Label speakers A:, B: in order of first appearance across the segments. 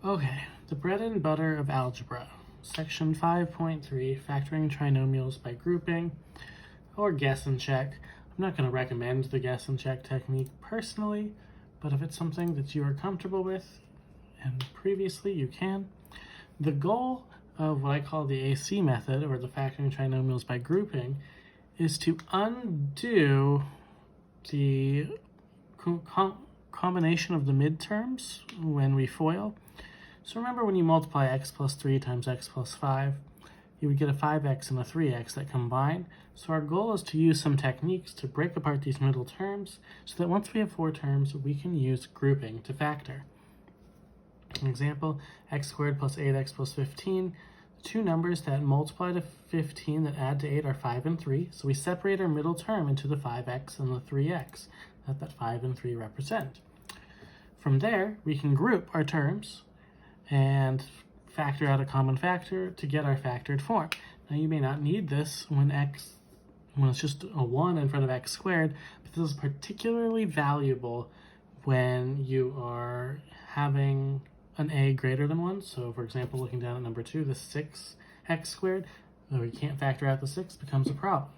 A: Okay, the bread and butter of algebra. Section 5.3, factoring trinomials by grouping, or guess and check. I'm not going to recommend the guess and check technique personally, but if it's something that you are comfortable with, and previously you can. The goal of what I call the AC method, or the factoring trinomials by grouping, is to undo the combination of the midterms when we FOIL. So remember when you multiply x plus 3 times x plus 5, you would get a 5x and a 3x that combine. So our goal is to use some techniques to break apart these middle terms so that once we have 4 terms, we can use grouping to factor. An example, x squared plus 8x plus 15. The two numbers that multiply to 15 that add to 8 are 5 and 3. So we separate our middle term into the 5x and the 3x that 5 and 3 represent. From there, we can group our terms and factor out a common factor to get our factored form. Now you may not need this when it's just a 1 in front of x squared, but this is particularly valuable when you are having an a greater than 1. So for example, looking down at number 2, the 6x squared, though we can't factor out the 6, becomes a problem.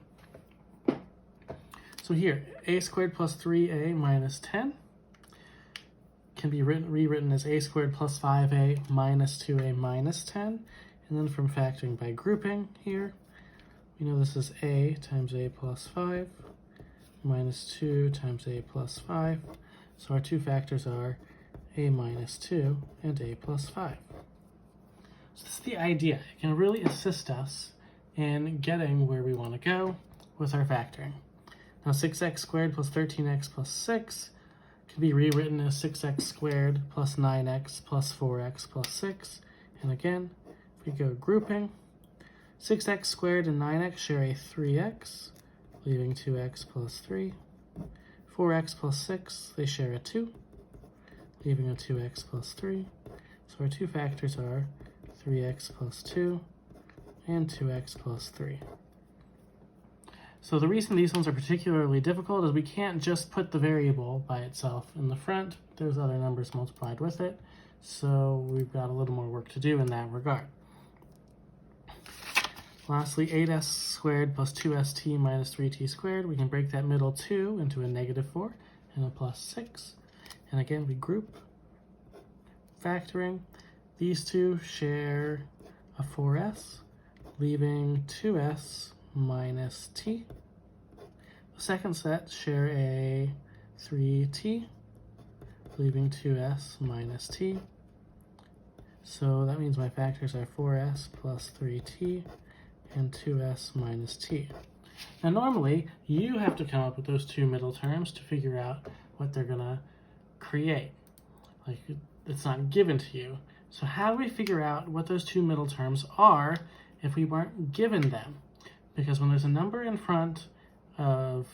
A: So here, a squared plus 3a minus 10 can be rewritten as a squared plus 5a minus 2a minus 10. And then from factoring by grouping here, we know this is a times a plus 5 minus 2 times a plus 5. So our two factors are a minus 2 and a plus 5. So this is the idea. It can really assist us in getting where we want to go with our factoring. Now 6x squared plus 13x plus 6 can be rewritten as 6x squared plus 9x plus 4x plus 6. And again, if we go grouping, 6x squared and 9x share a 3x, leaving 2x plus 3. 4x plus 6, they share a 2, leaving a 2x plus 3. So our two factors are 3x plus 2 and 2x plus 3. So the reason these ones are particularly difficult is we can't just put the variable by itself in the front. There's other numbers multiplied with it. So we've got a little more work to do in that regard. Lastly, 8s squared plus 2st minus 3t squared. We can break that middle 2 into a negative 4 and a plus 6. And again, we group, factoring. These two share a 4s, leaving 2s minus t. The second set share a 3t, leaving 2s minus t. So that means my factors are 4s plus 3t and 2s minus t. Now normally, you have to come up with those two middle terms to figure out what they're going to create. Like, it's not given to you. So how do we figure out what those two middle terms are if we weren't given them? Because when there's a number in front of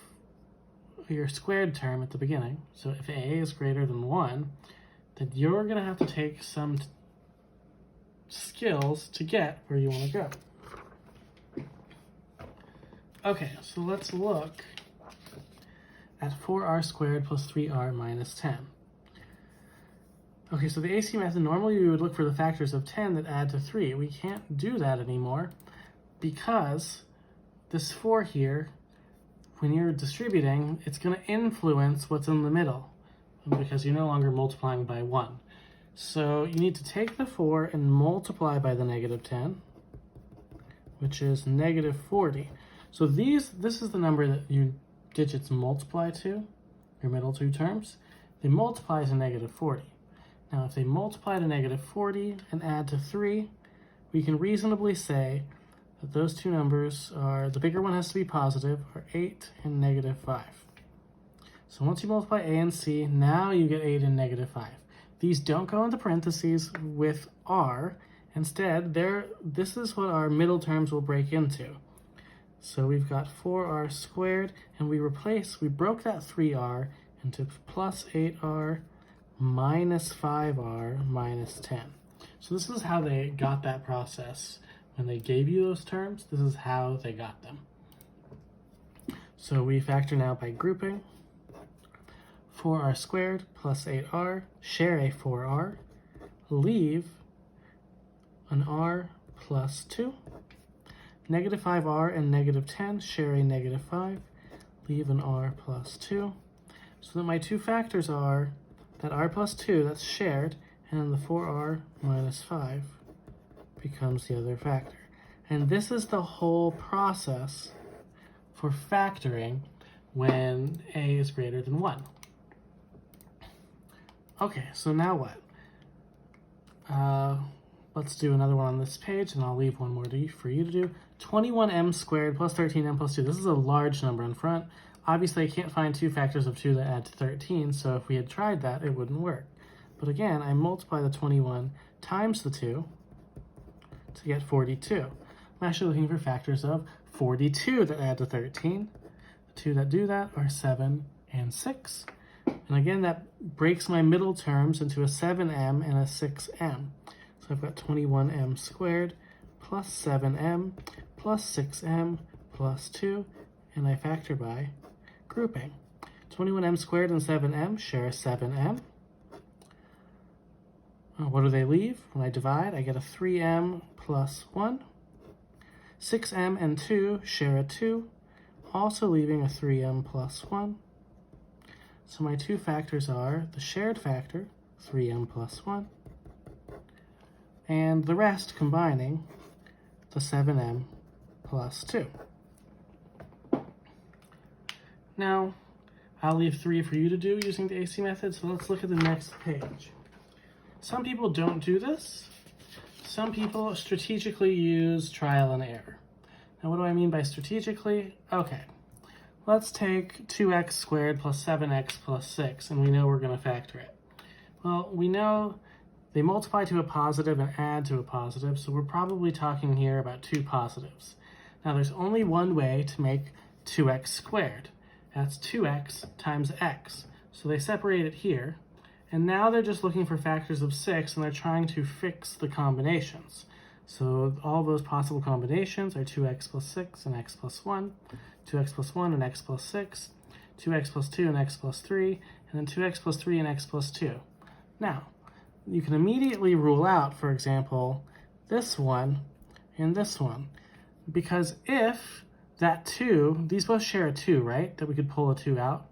A: your squared term at the beginning, so if a is greater than 1, then you're going to have to take some skills to get where you want to go. Okay, so let's look at 4r squared plus 3r minus 10. Okay, so the AC method, normally we would look for the factors of 10 that add to 3. We can't do that anymore because this 4 here, when you're distributing, it's going to influence what's in the middle because you're no longer multiplying by 1. So you need to take the 4 and multiply by the negative 10, which is negative 40. So this is the number that your digits multiply to, your middle two terms. They multiply to negative 40. Now if they multiply to negative 40 and add to 3, we can reasonably say that those two numbers are, the bigger one has to be positive, are 8 and negative 5. So once you multiply a and c, now you get 8 and negative 5. These don't go into parentheses with r. Instead, this is what our middle terms will break into. So we've got 4r squared, and we broke that 3r into plus 8r minus 5r minus 10. So this is how they got that process. When they gave you those terms, this is how they got them. So we factor now by grouping. 4r squared plus 8r, share a 4r, leave an r plus 2. Negative 5r and negative 10 share a negative 5. Leave an r plus 2. So that my two factors are that r plus 2, that's shared, and then the 4r minus 5 becomes the other factor. And this is the whole process for factoring when a is greater than 1. Okay, so now what? Let's do another one on this page, and I'll leave one more for you to do. 21m squared plus 13m plus 2. This is a large number in front. Obviously, I can't find two factors of 2 that add to 13, so if we had tried that, it wouldn't work. But again, I multiply the 21 times the 2 to get 42. I'm actually looking for factors of 42 that add to 13. The two that do that are 7 and 6. And again, that breaks my middle terms into a 7m and a 6m. So I've got 21m squared plus 7m plus 6m plus 2, and I factor by grouping. 21m squared and 7m share 7m. What do they leave? When I divide, I get a 3m plus 1. 6m and 2 share a 2, also leaving a 3m plus 1. So my two factors are the shared factor, 3m plus 1, and the rest combining, the 7m plus 2. Now, I'll leave 3 for you to do using the AC method, so let's look at the next page. Some people don't do this. Some people strategically use trial and error. Now, what do I mean by strategically? Okay, let's take 2x squared plus 7x plus 6, and we know we're going to factor it. Well, we know they multiply to a positive and add to a positive, so we're probably talking here about two positives. Now, there's only one way to make 2x squared. That's 2x times x. So they separate it here, and now they're just looking for factors of 6, and they're trying to fix the combinations. So all those possible combinations are 2x plus 6 and x plus 1, 2x plus 1 and x plus 6, 2x plus 2 and x plus 3, and then 2x plus 3 and x plus 2. Now, you can immediately rule out, for example, this one and this one, because if that 2, these both share a 2, right, that we could pull a 2 out.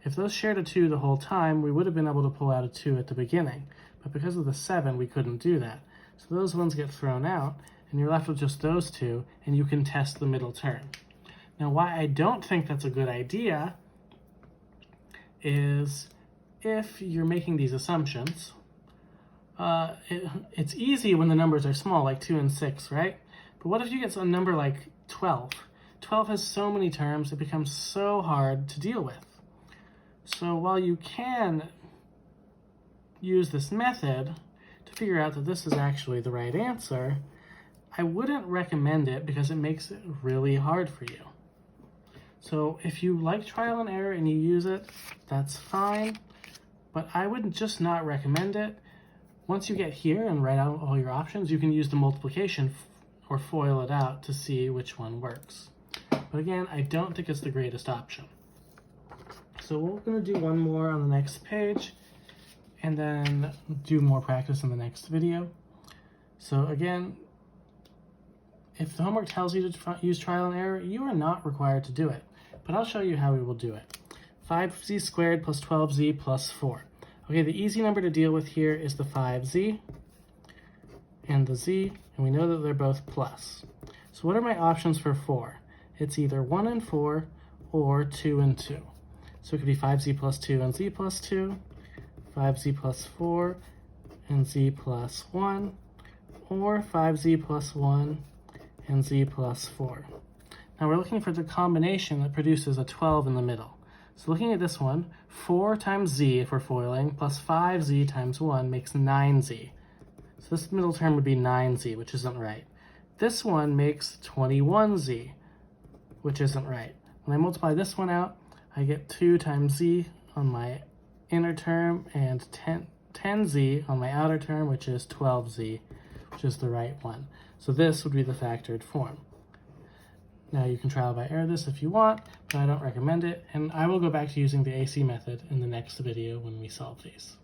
A: If those shared a 2 the whole time, we would have been able to pull out a 2 at the beginning, but because of the 7, we couldn't do that. So those ones get thrown out, and you're left with just those two, and you can test the middle term. Now, why I don't think that's a good idea is if you're making these assumptions, it's easy when the numbers are small, like 2 and 6, right? But what if you get a number like 12? 12 has so many terms, it becomes so hard to deal with. So while you can use this method to figure out that this is actually the right answer, I wouldn't recommend it because it makes it really hard for you. So if you like trial and error and you use it, that's fine, but I would just not recommend it. Once you get here and write out all your options, you can use the multiplication or FOIL it out to see which one works. But again, I don't think it's the greatest option. So we're going to do one more on the next page and then do more practice in the next video. So again, if the homework tells you to use trial and error, you are not required to do it, but I'll show you how we will do it. 5z squared plus 12z plus 4. Okay, the easy number to deal with here is the 5z and the z, and we know that they're both plus. So what are my options for 4? It's either 1 and 4 or 2 and 2. So it could be 5z plus 2 and z plus 2, 5z plus 4 and z plus 1, or 5z plus 1 and z plus 4. Now we're looking for the combination that produces a 12 in the middle. So looking at this one, 4 times z, if we're foiling, plus 5z times 1 makes 9z. So this middle term would be 9z, which isn't right. This one makes 21z, which isn't right. When I multiply this one out, I get 2 times z on my inner term and 10z on my outer term, which is 12z, which is the right one. So this would be the factored form. Now you can trial by error this if you want, but I don't recommend it, and I will go back to using the AC method in the next video when we solve these.